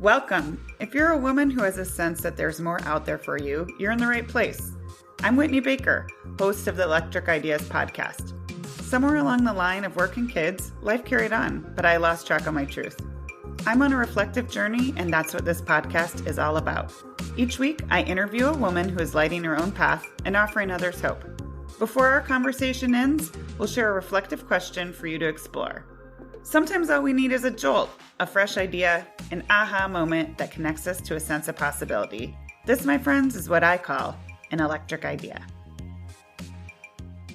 Welcome. If you're a woman who has a sense that there's more out there for you, you're in the right place. I'm Whitney Baker, host of the Electric Ideas podcast. Somewhere along the line of work and kids, life carried on, but I lost track of my truth. I'm on a reflective journey, and that's what this podcast is all about. Each week, I interview a woman who is lighting her own path and offering others hope. Before our conversation ends, we'll share a reflective question for you to explore. Sometimes all we need is a jolt, a fresh idea, an aha moment that connects us to a sense of possibility. This, my friends, is what I call an electric idea.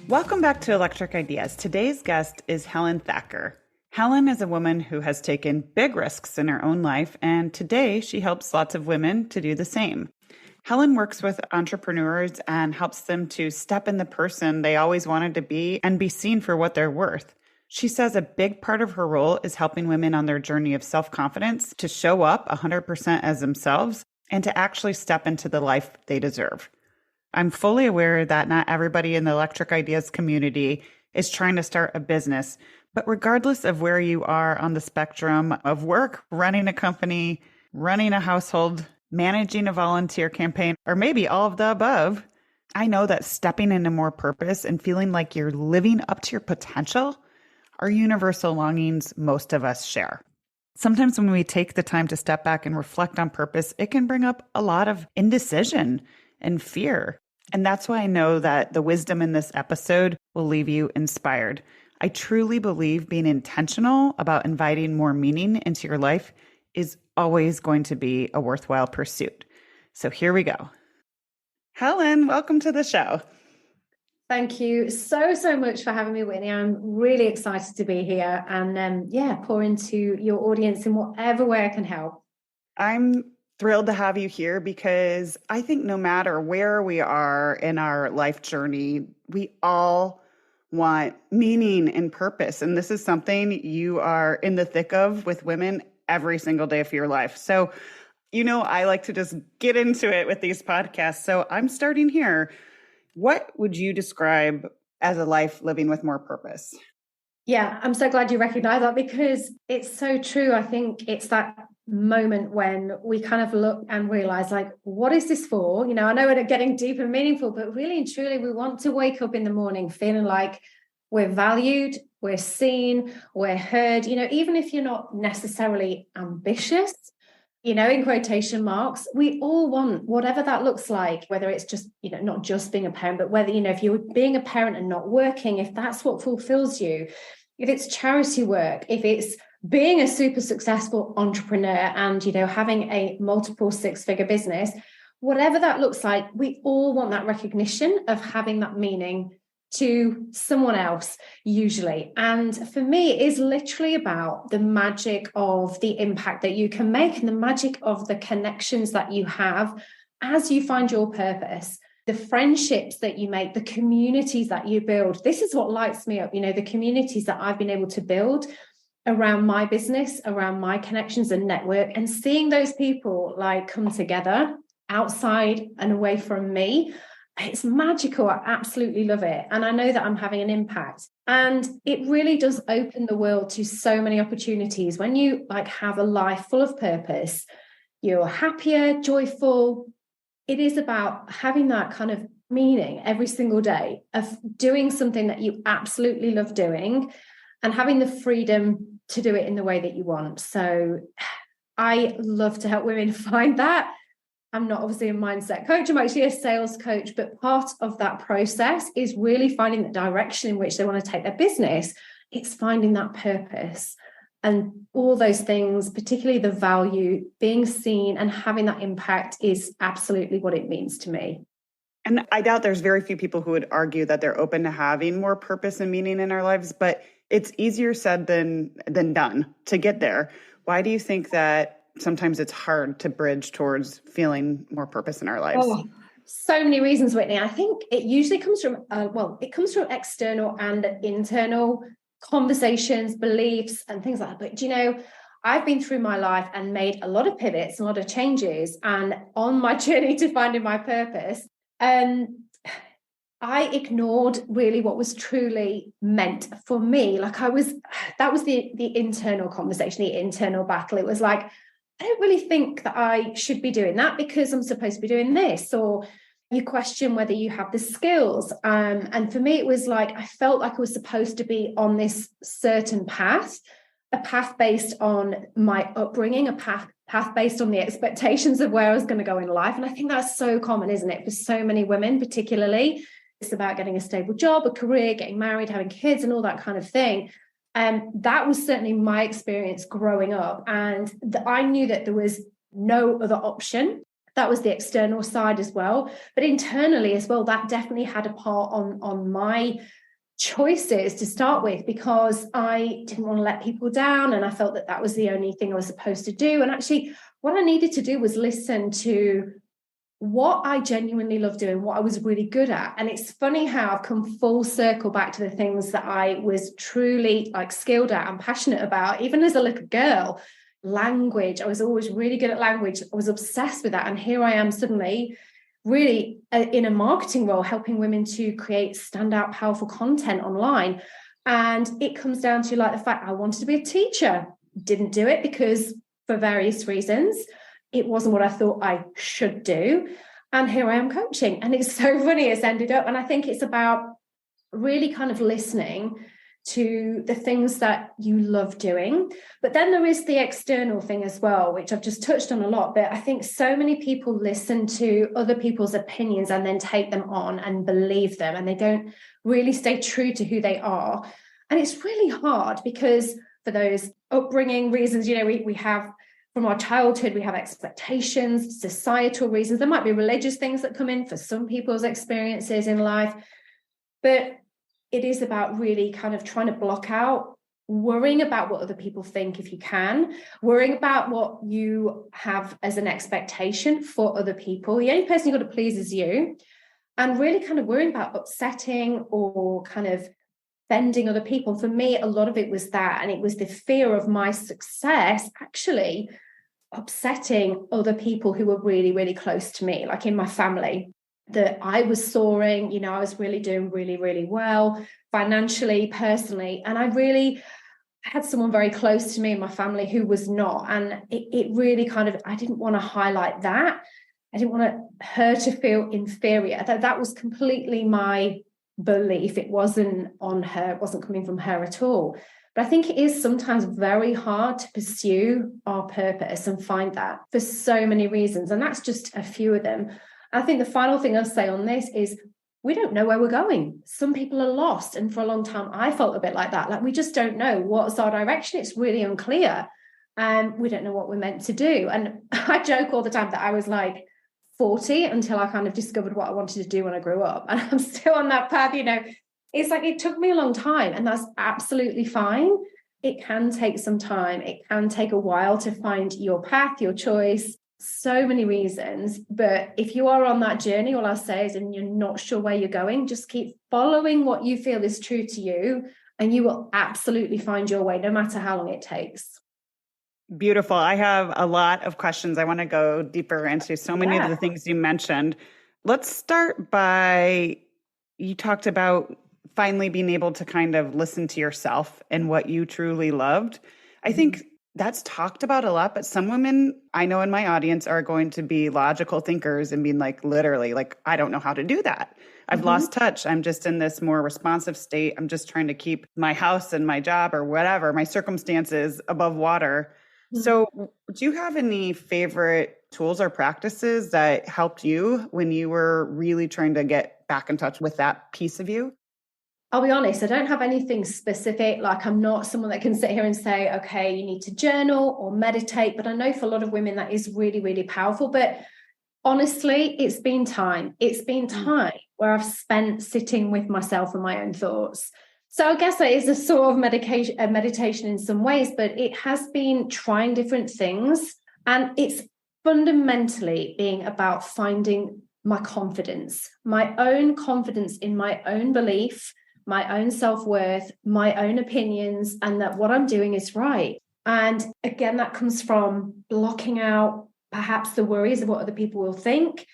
Welcome back to Electric Ideas. Today's guest is Helen Thacker. Helen is a woman who has taken big risks in her own life, and today she helps lots of women to do the same. Helen works with entrepreneurs and helps them to step in the person they always wanted to be and be seen for what they're worth. She says a big part of her role is helping women on their journey of self-confidence to show up 100% as themselves and to actually step into the life they deserve. I'm fully aware that not everybody in the Electric Ideas community is trying to start a business, but regardless of where you are on the spectrum of work, running a company, running a household, managing a volunteer campaign, or maybe all of the above, I know that stepping into more purpose and feeling like you're living up to your potential are universal longings most of us share. Sometimes when we take the time to step back and reflect on purpose, it can bring up a lot of indecision and fear. And that's why I know that the wisdom in this episode will leave you inspired. I truly believe being intentional about inviting more meaning into your life is always going to be a worthwhile pursuit. So here we go. Helen, welcome to the show. Thank you so much for having me, Whitney. I'm really excited to be here and pour into your audience in whatever way I can help. I'm thrilled to have you here because I think no matter where we are in our life journey, we all want meaning and purpose. And this is something you are in the thick of with women every single day of your life. So, I like to just get into it with these podcasts. So I'm starting here. What would you describe as a life living with more purpose? Yeah, I'm so glad you recognize that because it's so true. I think it's that moment when we kind of look and realize, like, what is this for? I know we're getting deep and meaningful, but really and truly, we want to wake up in the morning feeling like we're valued, we're seen, we're heard. Even if you're not necessarily ambitious, in quotation marks, we all want whatever that looks like, whether it's just, not just being a parent, but whether, if you're being a parent and not working, if that's what fulfills you, if it's charity work, if it's being a super successful entrepreneur and, having a multiple six-figure business, whatever that looks like, we all want that recognition of having that meaning to someone else, usually. And for me, it is literally about the magic of the impact that you can make and the magic of the connections that you have as you find your purpose, the friendships that you make, the communities that you build. This is what lights me up, the communities that I've been able to build around my business, around my connections and network, and seeing those people come together outside and away from me. It's magical. I absolutely love it. And I know that I'm having an impact. And it really does open the world to so many opportunities. When you have a life full of purpose, you're happier, joyful. It is about having that kind of meaning every single day of doing something that you absolutely love doing and having the freedom to do it in the way that you want. So I love to help women find that. I'm not obviously a mindset coach. I'm actually a sales coach, but part of that process is really finding the direction in which they want to take their business. It's finding that purpose and all those things, particularly the value, being seen and having that impact is absolutely what it means to me. And I doubt there's very few people who would argue that they're open to having more purpose and meaning in our lives, but it's easier said than done to get there. Why do you think that sometimes it's hard to bridge towards feeling more purpose in our lives? Oh, so many reasons, Whitney. I think it usually comes from, it comes from external and internal conversations, beliefs, and things like that. But, I've been through my life and made a lot of pivots, a lot of changes. And on my journey to finding my purpose, I ignored really what was truly meant for me. That was the internal conversation, the internal battle. It was like, I don't really think that I should be doing that because I'm supposed to be doing this. Or you question whether you have the skills. And for me, it was like, I felt like I was supposed to be on this certain path, a path based on my upbringing, a path based on the expectations of where I was going to go in life. And I think that's so common, isn't it? For so many women, particularly, it's about getting a stable job, a career, getting married, having kids, and all that kind of thing. And that was certainly my experience growing up. And I knew that there was no other option. That was the external side as well. But internally as well, that definitely had a part on my choices to start with, because I didn't want to let people down. And I felt that that was the only thing I was supposed to do. And actually, what I needed to do was listen to what I genuinely love doing, what I was really good at. And it's funny how I've come full circle back to the things that I was truly like skilled at and passionate about, even as a little girl. Language, I was always really good at language. I was obsessed with that. And here I am suddenly really in a marketing role, helping women to create standout, powerful content online. And it comes down to like the fact I wanted to be a teacher, didn't do it because for various reasons. It wasn't what I thought I should do. And here I am coaching. And it's so funny, it's ended up. And I think it's about really kind of listening to the things that you love doing. But then there is the external thing as well, which I've just touched on a lot. But I think so many people listen to other people's opinions and then take them on and believe them. And they don't really stay true to who they are. And it's really hard because for those upbringing reasons, you know, we have from our childhood, we have expectations, societal reasons. There might be religious things that come in for some people's experiences in life. But it is about really kind of trying to block out worrying about what other people think if you can, worrying about what you have as an expectation for other people. The only person you've got to please is you. And really kind of worrying about upsetting or kind of offending other people. For me, a lot of it was that. And it was the fear of my success actually upsetting other people who were really, really close to me, like in my family, that I was soaring, you know, I was really doing really, really well financially, personally. And I really had someone very close to me in my family who was not. And it really kind of, I didn't want to highlight that. I didn't want her to feel inferior. That was completely my belief. It wasn't on her, it wasn't coming from her at all. But I think it is sometimes very hard to pursue our purpose and find that for so many reasons. And that's just a few of them. I think the final thing I'll say on this is we don't know where we're going. Some people are lost. And for a long time, I felt a bit like that. Like we just don't know what's our direction. It's really unclear. And we don't know what we're meant to do. And I joke all the time that I was like 40 until I kind of discovered what I wanted to do when I grew up. And I'm still on that path, you know. It's like it took me a long time, and that's absolutely fine. It can take some time. It can take a while to find your path, your choice, so many reasons. But if you are on that journey, all I'll say is, and you're not sure where you're going, just keep following what you feel is true to you, and you will absolutely find your way, no matter how long it takes. Beautiful. I have a lot of questions. I want to go deeper into so many of the things you mentioned. Let's start by, you talked about finally being able to kind of listen to yourself and what you truly loved. I think that's talked about a lot, but some women I know in my audience are going to be logical thinkers and being like, literally, like, I don't know how to do that. I've lost touch. I'm just in this more responsive state. I'm just trying to keep my house and my job or whatever, my circumstances above water. So do you have any favorite tools or practices that helped you when you were really trying to get back in touch with that piece of you? I'll be honest, I don't have anything specific. Like I'm not someone that can sit here and say, okay, you need to journal or meditate. But I know for a lot of women that is really, really powerful. But honestly, it's been time. It's been time where I've spent sitting with myself and my own thoughts. So I guess that is a sort of meditation in some ways, but it has been trying different things. And it's fundamentally being about finding my confidence, my own confidence in my own belief, my own self-worth, my own opinions, and that what I'm doing is right. And again, that comes from blocking out perhaps the worries of what other people will think.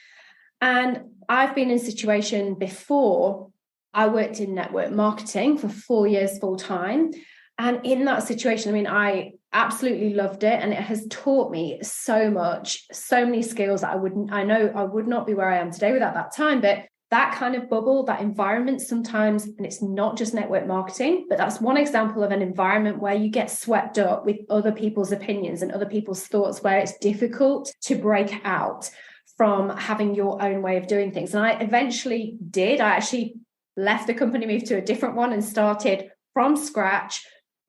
And I've been in a situation before. I worked in network marketing for 4 years full time. And in that situation, I mean, I absolutely loved it. And it has taught me so much, so many skills that I know I would not be where I am today without that time. But that kind of bubble, that environment sometimes, and it's not just network marketing, but that's one example of an environment where you get swept up with other people's opinions and other people's thoughts, where it's difficult to break out from having your own way of doing things. And I eventually did. I actually left the company, moved to a different one, and started from scratch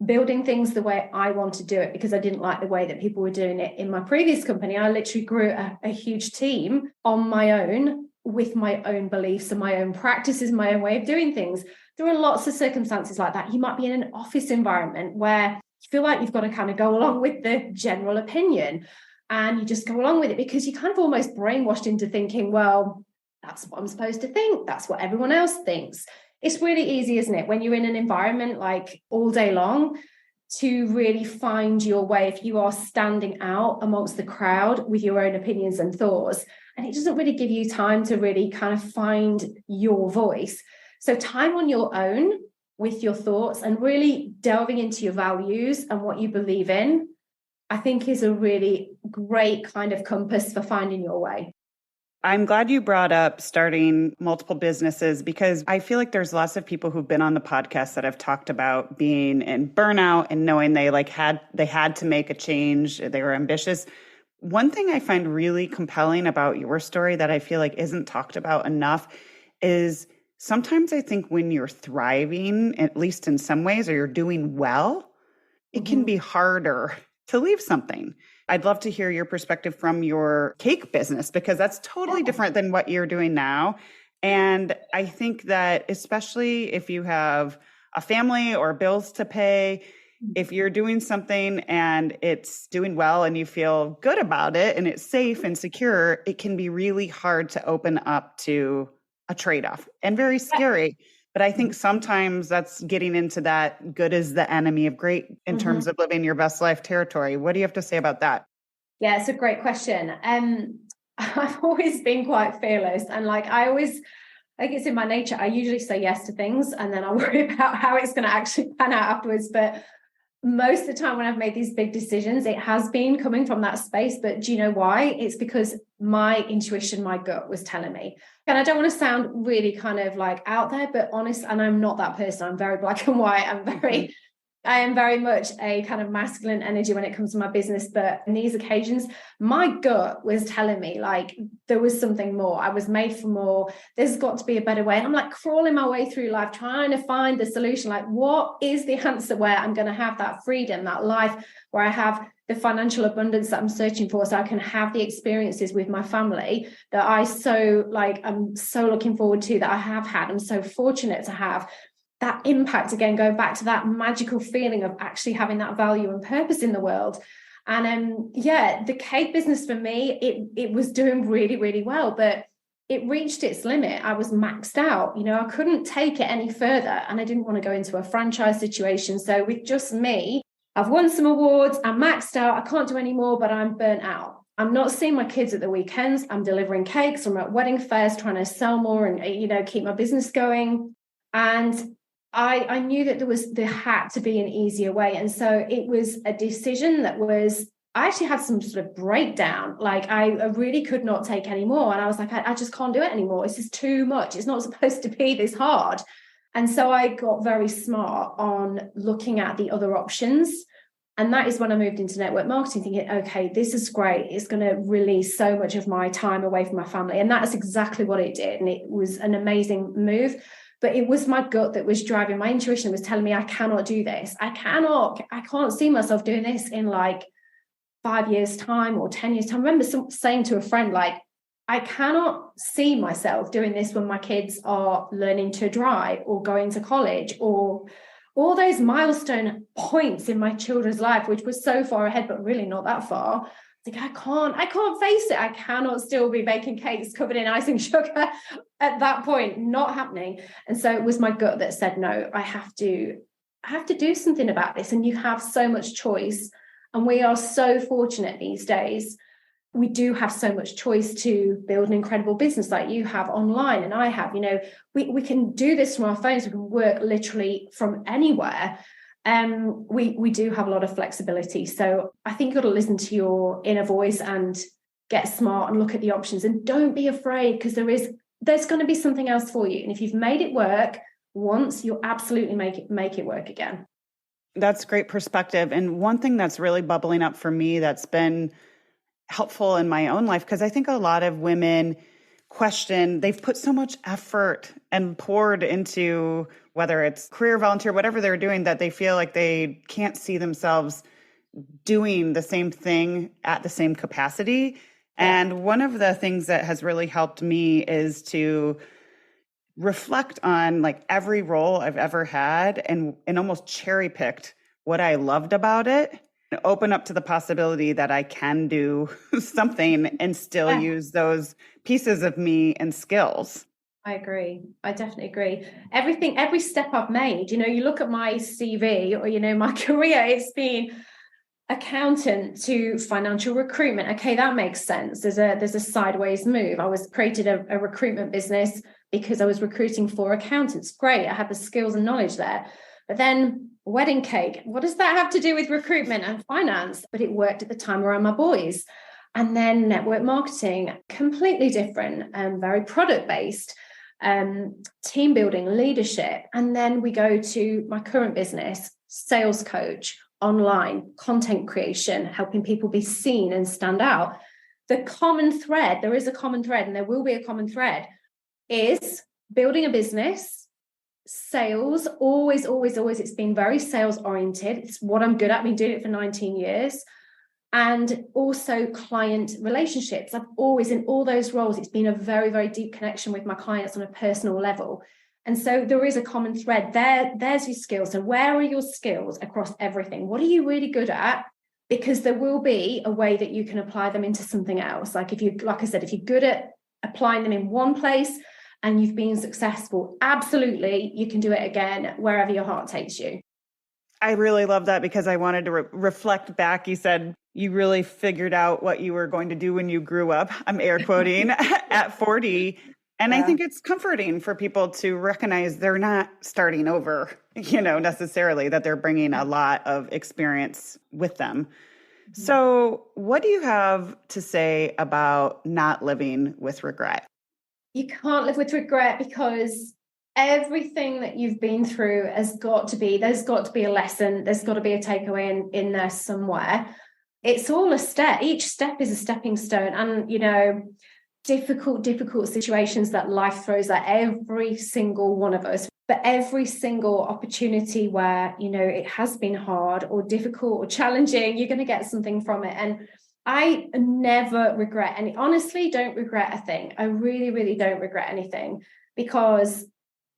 building things the way I want to do it, because I didn't like the way that people were doing it in my previous company. I literally grew a huge team on my own, with my own beliefs and my own practices, my own way of doing things. There are lots of circumstances like that. You might be in an office environment where you feel like you've got to kind of go along with the general opinion, and you just go along with it because you're kind of almost brainwashed into thinking, well, that's what I'm supposed to think. That's what everyone else thinks. It's really easy, isn't it, when you're in an environment like all day long, to really find your way if you are standing out amongst the crowd with your own opinions and thoughts. And it doesn't really give you time to really kind of find your voice. So time on your own with your thoughts and really delving into your values and what you believe in, I think is a really great kind of compass for finding your way. I'm glad you brought up starting multiple businesses, because I feel like there's lots of people who've been on the podcast that have talked about being in burnout and knowing they had to make a change. They were ambitious. One thing I find really compelling about your story that I feel like isn't talked about enough is sometimes I think when you're thriving, at least in some ways, or you're doing well, it can be harder to leave something. I'd love to hear your perspective from your cake business, because that's totally different than what you're doing now. And I think that especially if you have a family or bills to pay, if you're doing something and it's doing well and you feel good about it and it's safe and secure, it can be really hard to open up to a trade-off and very scary. But I think sometimes that's getting into that good is the enemy of great in terms of living your best life territory. What do you have to say about that? Yeah, it's a great question. I've always been quite fearless, and I think it's in my nature. I usually say yes to things and then I worry about how it's going to actually pan out afterwards. But most of the time when I've made these big decisions, it has been coming from that space. But do you know why? It's because my intuition, my gut was telling me. And I don't want to sound really kind of out there, but honest, and I'm not that person. I'm very black and white. I am very much a kind of masculine energy when it comes to my business. But in these occasions, my gut was telling me there was something more. I was made for more. There's got to be a better way. And I'm crawling my way through life, trying to find the solution. What is the answer where I'm going to have that freedom, that life where I have the financial abundance that I'm searching for, so I can have the experiences with my family that I'm so looking forward to, that I have had. I'm so fortunate to have that impact, again, going back to that magical feeling of actually having that value and purpose in the world. And the cake business for me, it was doing really, really well, but it reached its limit. I was maxed out. I couldn't take it any further, and I didn't want to go into a franchise situation. So with just me, I've won some awards, I'm maxed out, I can't do any more, but I'm burnt out. I'm not seeing my kids at the weekends. I'm delivering cakes, I'm at wedding fairs trying to sell more and keep my business going. And I knew that there had to be an easier way. And so it was a decision that I actually had some sort of breakdown. I really could not take any more. And I was I just can't do it anymore. This is too much. It's not supposed to be this hard. And so I got very smart on looking at the other options. And that is when I moved into network marketing, thinking, okay, this is great. It's going to release so much of my time away from my family. And that is exactly what it did. And it was an amazing move. But it was my gut that was driving. My intuition was telling me I cannot do this. I can't see myself doing this in 5 years time or 10 years time. I remember saying to a friend, I cannot see myself doing this when my kids are learning to drive or going to college, or all those milestone points in my children's life, which was so far ahead, but really not that far. I can't face it. I cannot still be baking cakes covered in icing sugar at that point, not happening. And so it was my gut that said, no, I have to do something about this. And you have so much choice. And we are so fortunate these days. We do have so much choice to build an incredible business like you have online and I have. We can do this from our phones. We can work literally from anywhere. We do have a lot of flexibility. So I think you've got to listen to your inner voice and get smart and look at the options, and don't be afraid, because there's going to be something else for you. And if you've made it work once, you'll absolutely make it work again. That's great perspective. And one thing that's really bubbling up for me that's been helpful in my own life, because I think a lot of women question, they've put so much effort and poured into whether it's career, volunteer, whatever they're doing, that they feel like they can't see themselves doing the same thing at the same capacity. And one of the things that has really helped me is to reflect on like every role I've ever had and almost cherry picked what I loved about it, and open up to the possibility that I can do something and still use those pieces of me and skills. I agree. I definitely agree. Every step I've made, you look at my CV or, my career, it's been accountant to financial recruitment. Okay, that makes sense. There's a sideways move. I created a recruitment business because I was recruiting for accountants. Great. I had the skills and knowledge there. But then wedding cake, what does that have to do with recruitment and finance? But it worked at the time around my boys. And then network marketing, completely different and very product-based, team building, leadership. And then we go to my current business, sales coach, online content creation, helping people be seen and stand out. There is a common thread, and there will be a common thread, is building a business, sales, always, it's been very sales oriented. It's what I'm good at. I've been doing it for 19 years. And also client relationships. I've always, in all those roles, it's been a very, very deep connection with my clients on a personal level. And so there is a common thread there. There's your skills. So where are your skills across everything? What are you really good at? Because there will be a way that you can apply them into something else. Like I said, if you're good at applying them in one place and you've been successful, absolutely, you can do it again wherever your heart takes you. I really love that, because I wanted to reflect back. You said you really figured out what you were going to do when you grew up. I'm air quoting at 40. And I think it's comforting for people to recognize they're not starting over, necessarily, that they're bringing a lot of experience with them. Mm-hmm. So what do you have to say about not living with regret? You can't live with regret, because everything that you've been through there's got to be a lesson. There's got to be a takeaway in there somewhere. It's all a step. Each step is a stepping stone. And, difficult situations that life throws at every single one of us, but every single opportunity where, it has been hard or difficult or challenging, you're going to get something from it. And I never regret any, honestly, don't regret a thing. I really, really don't regret anything, because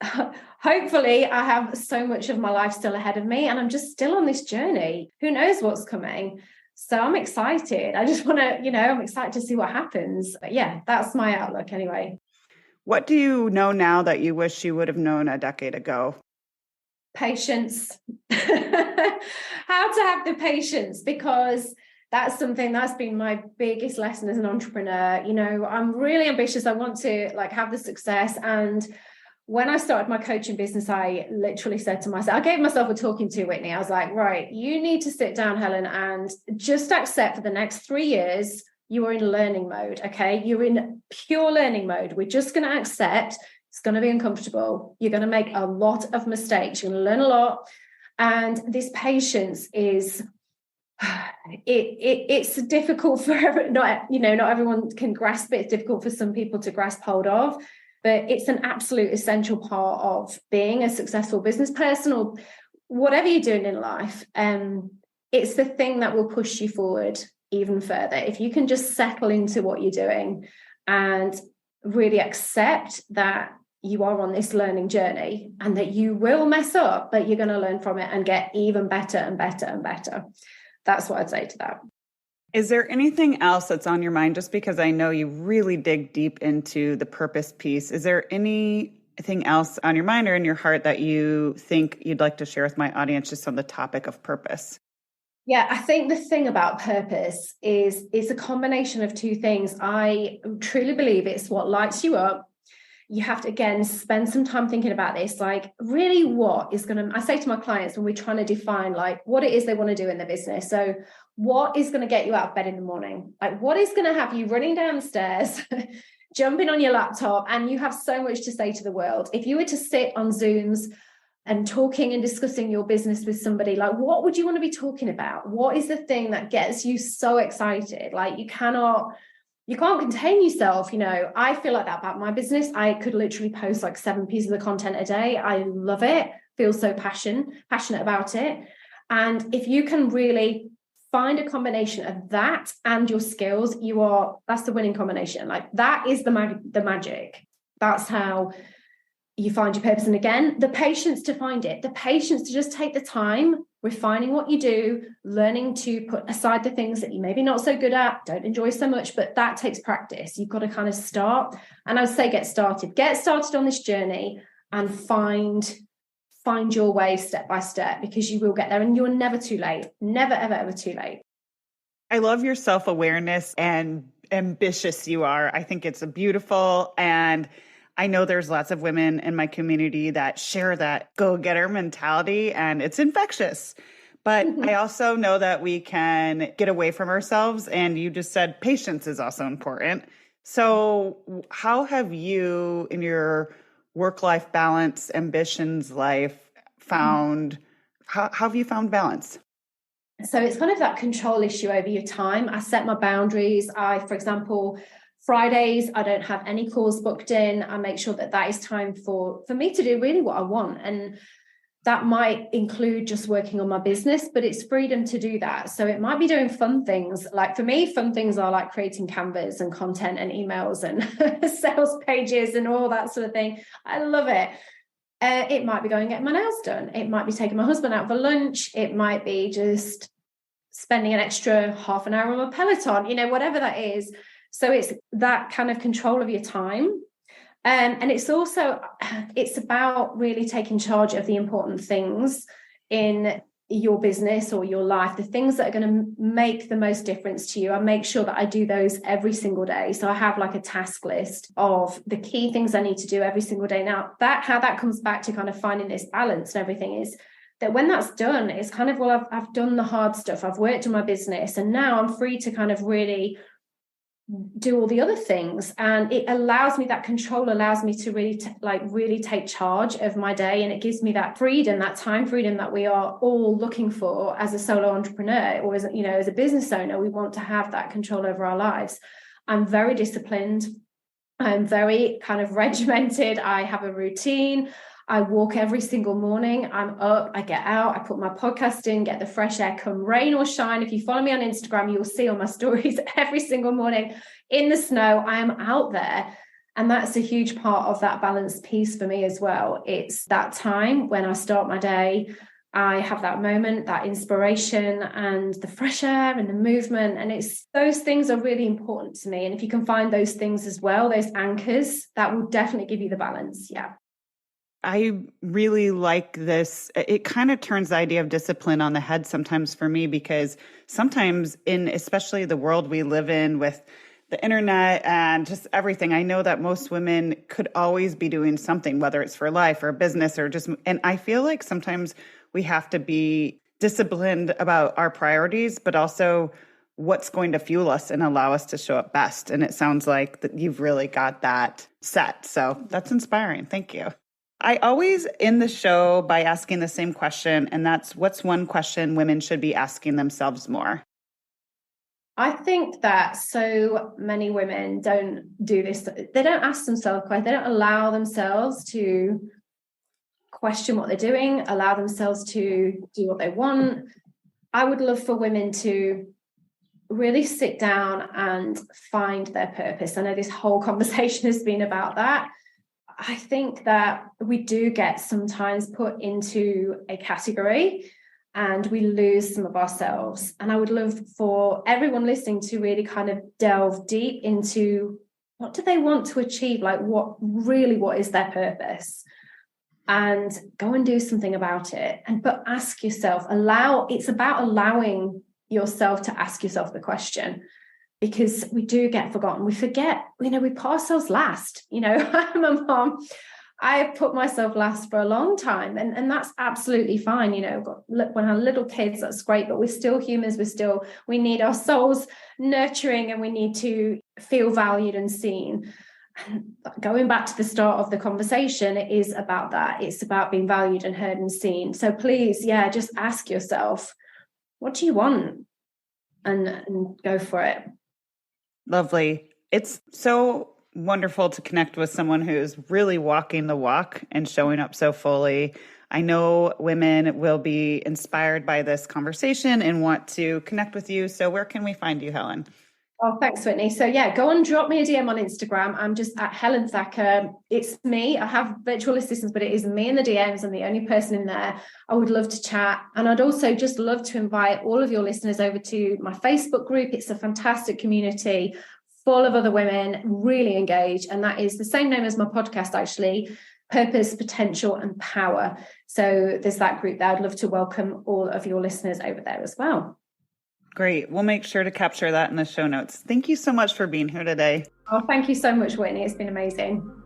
hopefully I have so much of my life still ahead of me, and I'm just still on this journey. Who knows what's coming? So I'm excited. I just want to, I'm excited to see what happens. But yeah, that's my outlook anyway. What do you know now that you wish you would have known a decade ago? Patience. How to have the patience, because that's something that's been my biggest lesson as an entrepreneur. I'm really ambitious. I want to have the success. And when I started my coaching business, I literally said to myself, I gave myself a talking to, Whitney. I was like, right, you need to sit down, Helen, and just accept for the next 3 years, you are in learning mode. Okay. You're in pure learning mode. We're just going to accept it's going to be uncomfortable. You're going to make a lot of mistakes. You're going to learn a lot. And this patience is, it's difficult for not everyone can grasp it. It's difficult for some people to grasp hold of. But it's an absolute essential part of being a successful business person or whatever you're doing in life. It's the thing that will push you forward even further. If you can just settle into what you're doing and really accept that you are on this learning journey and that you will mess up, but you're going to learn from it and get even better and better and better. That's what I'd say to that. Is there anything else that's on your mind? Just because I know you really dig deep into the purpose piece. Is there anything else on your mind or in your heart that you think you'd like to share with my audience just on the topic of purpose? Yeah, I think the thing about purpose is a combination of two things. I truly believe it's what lights you up. you have to, again, spend some time thinking about this. Like, really, what is going to, I say to my clients when we're trying to define like what it is they want to do in their business. So what is going to get you out of bed in the morning? Like, what is going to have you running down the stairs, jumping on your laptop, and you have so much to say to the world? If you were to sit on Zooms and talking and discussing your business with somebody, like, what would you want to be talking about? What is the thing that gets you so excited? Like, you can't contain yourself. You know, I feel like that about my business. I could literally post like 7 pieces of content a day. I love it, feel so passionate about it. And if you can really find a combination of that and your skills, that's the winning combination. Like, that is the magic. That's how you find your purpose. And again, the patience to find it, the patience to just take the time, refining what you do, learning to put aside the things that you maybe not so good at, don't enjoy so much, but that takes practice. You've got to kind of start. And I would say get started on this journey and find your way step by step, because you will get there and you're never too late. Never, ever, ever too late. I love your self-awareness and ambitious you are. I think it's beautiful. And I know there's lots of women in my community that share that go-getter mentality, and it's infectious. But I also know that we can get away from ourselves. And you just said patience is also important. So how have you, in your work-life balance, ambitions life, how have you found balance? So it's kind of that control issue over your time. I set my boundaries. For example, Fridays, I don't have any calls booked in. I make sure that is time for me to do really what I want. And that might include just working on my business, but it's freedom to do that. So it might be doing fun things. Like for me, fun things are like creating canvas and content and emails and sales pages and all that sort of thing. I love it. It might be going and getting my nails done. It might be taking my husband out for lunch. It might be just spending an extra half an hour on a Peloton, whatever that is. So it's that kind of control of your time. And it's about really taking charge of the important things in your business or your life, the things that are going to make the most difference to you. I make sure that I do those every single day. So I have like a task list of the key things I need to do every single day. Now, how that comes back to kind of finding this balance and everything is that when that's done, it's kind of, well, I've done the hard stuff. I've worked on my business, and now I'm free to kind of really do all the other things. And it allows me, that control allows me to really take charge of my day. And it gives me that freedom, that time freedom that we are all looking for as a solo entrepreneur or as a business owner. We want to have that control over our lives. I'm very disciplined. I'm very kind of regimented. I have a routine. I walk every single morning. I'm up, I get out, I put my podcast in, get the fresh air, come rain or shine. If you follow me on Instagram, you'll see on my stories every single morning in the snow, I am out there. And that's a huge part of that balance piece for me as well. It's that time when I start my day, I have that moment, that inspiration and the fresh air and the movement. And those things are really important to me. And if you can find those things as well, those anchors, that will definitely give you the balance. Yeah. I really like this. It kind of turns the idea of discipline on the head sometimes for me, because sometimes especially the world we live in with the internet and just everything, I know that most women could always be doing something, whether it's for life or business and I feel like sometimes we have to be disciplined about our priorities, but also what's going to fuel us and allow us to show up best. And it sounds like that you've really got that set. So that's inspiring. Thank you. I always end the show by asking the same question, and that's, what's one question women should be asking themselves more? I think that so many women don't do this. They don't ask themselves questions. They don't allow themselves to question what they're doing, allow themselves to do what they want. I would love for women to really sit down and find their purpose. I know this whole conversation has been about that. I think that we do get sometimes put into a category and we lose some of ourselves. And I would love for everyone listening to really kind of delve deep into what do they want to achieve? Like what is their purpose? And go and do something about it. But ask yourself, it's about allowing yourself to ask yourself the question. because we do get forgotten. We forget, we put ourselves last. I'm a mom. I put myself last for a long time, and that's absolutely fine. When I have little kids, that's great, but we're still humans. We need our souls nurturing, and we need to feel valued and seen. And going back to the start of the conversation, it is about that. It's about being valued and heard and seen. So please, just ask yourself, what do you want? And go for it. Lovely. It's so wonderful to connect with someone who's really walking the walk and showing up so fully. I know women will be inspired by this conversation and want to connect with you. So where can we find you, Helen? Oh, thanks, Whitney. So go and drop me a DM on Instagram. I'm just at Helen Thacker. It's me. I have virtual assistants, but it is me in the DMs. I'm the only person in there. I would love to chat. And I'd also just love to invite all of your listeners over to my Facebook group. It's a fantastic community full of other women, really engaged. And that is the same name as my podcast, actually, Purpose, Potential, and Power. So there's that group there. I'd love to welcome all of your listeners over there as well. Great. We'll make sure to capture that in the show notes. Thank you so much for being here today. Oh, thank you so much, Whitney. It's been amazing.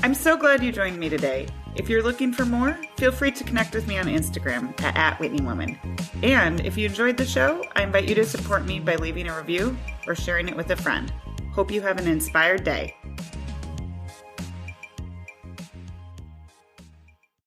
I'm so glad you joined me today. If you're looking for more, feel free to connect with me on Instagram at @WhitneyWoman. And if you enjoyed the show, I invite you to support me by leaving a review or sharing it with a friend. Hope you have an inspired day.